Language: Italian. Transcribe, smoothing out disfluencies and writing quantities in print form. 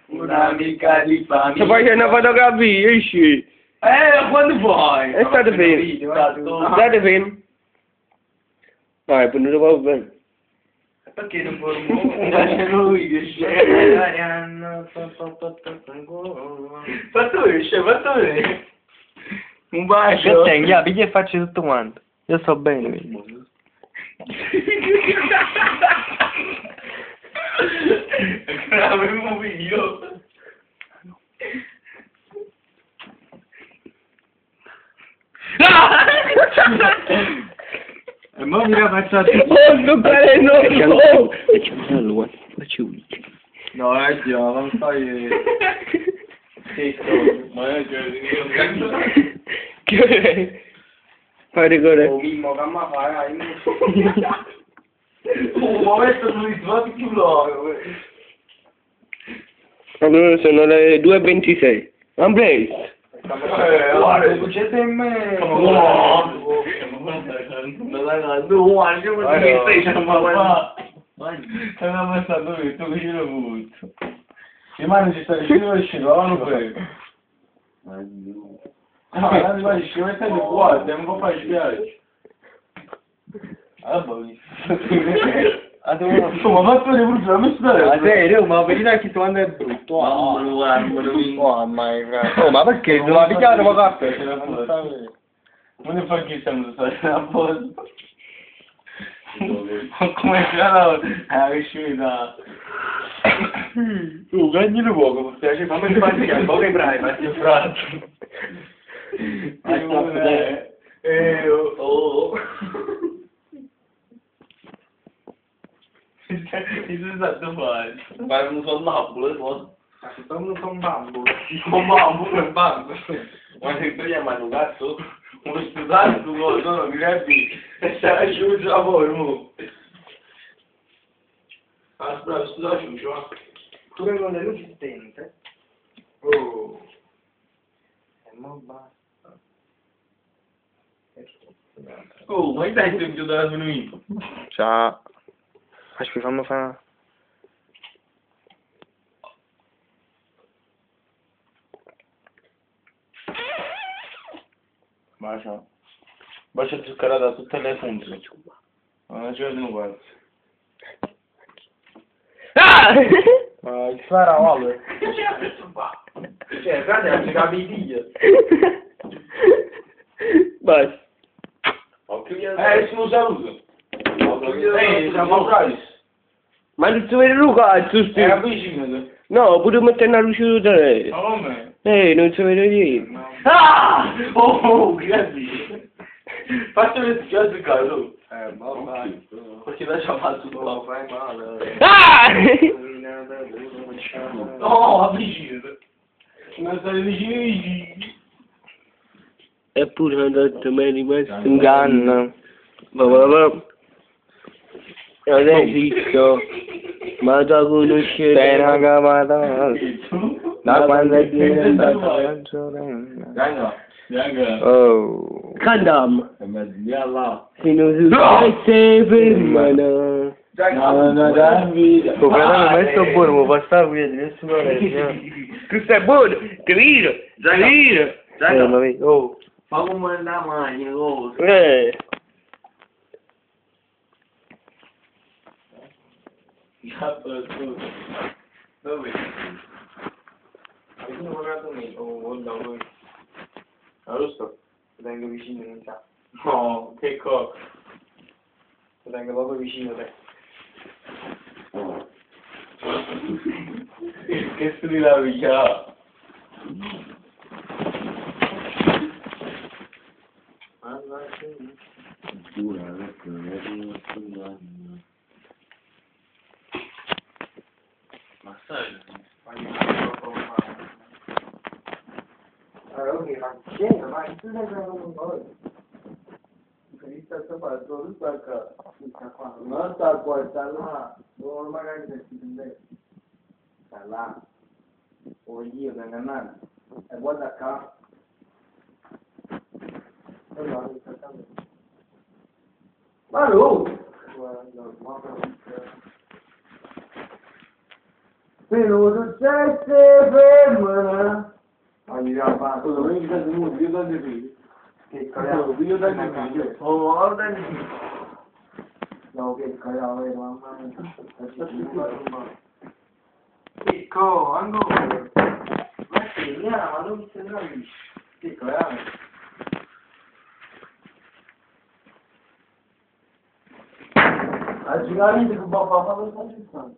Un'amica di famiglia. Se fai una fotografia, esci. Quando vuoi? È stato film. State film? No, è venuto proprio bene. Perché non vorremmo? Lui che scende. Fatto vedere. Un bacio. Che tenga, piglia e facci tutto quanto. Io sto bene, quindi. Avevo io. E mo mi la faccio a Oh, toccare no! Oh! Facciamo guarda, faccio un. No, Dio, non stai... Ma io Che fai rigore? oh, Mimmo, che ma fai? Un momento su di tutti più loro. Allora sono le 2:26. Ambrose! Guarda, c'è te me. Non guarda, ma che stai facendo? Avevamo passato questo che ce l'ho avuto. E ma non ci sta riuscendo a uscire, non prego. No, non vai a uscire, mettete qua, è un po' fa spiace. Ah, boh. Insomma, ma tu hai voluto la messa. Ma serio, ma vedi che tu andi è brutto. Mamma Oh, ma perché? Non la picchiare, ma caffè? Non ne fa che siamo stati a posto. Come sarà la riuscita? Prendi poco, mi piace, fammi fare poco e bravi, ma ti frate. oh. Isso è stato fare. Ma non sono bambole, no? Non sono bambole. Sono bambole, bambole. Ma se tu chiamano un cazzo, uno studente, tu sono gravi, e sarà chiuso a voi, mo. Aspetta, scusa, ciuccio. Tu che non è luce stente. Oh. E mo basta. Oh, ma dai, sei più da svenuto. Ciao. Aspetta, fammi fare. Bacia. Bacia zuccherata da tutte le punte. Non ci vedono quasi. Ah! Ma il fara vale. Cioè, guarda, non ci capi Basta. Sono saluto. Siamo bravi. Ma non si vede il cazzo, sti. Avvicinati. No, pure mettere una luce tutta lei. Ma come? Non si vede niente. Ah! Oh, grazie. Faccio le schiacce caro. Ma vai. Perché da già fatto tutto. Fai male. Ah! No, avvicinati. Non stai vicini. Eppure hanno detto mi è rimasto in canna. Non esisto, ma da conoscere sei una camata. Da quando è diventata canzone. Oh. Candam. Se non si mette fermano. Sto canale messo buono, ma passare qui di nessuno Questo è buono, capito? Capito? Oh. Ma come la maglia, cosa? Dove? Hai pagato me o da lui? Lo so, ti tengo vicino in sa. No, che cosa? Ti tengo proprio vicino te. Che studi la vita? Ma sai? Allora, ok, ma c'è, ma tu sei un po'. Sta fatto tutta qua. Non sta qua, sta là. Dove magari si sente. Sta là. O io da canale. E guarda qua. Allora, sta qua. Ma no! Guarda, Peludo sette femmina. Arriva, quello che mi piace molto, io tanto figlio. Che cagavo, io tanto figlio. Oh, guarda lì. No, che cagavo, mamma mia. Ecco, ancora. Ma che ma non si capisce. Che cagavo. A giocare con papà, ma lo sta pensando.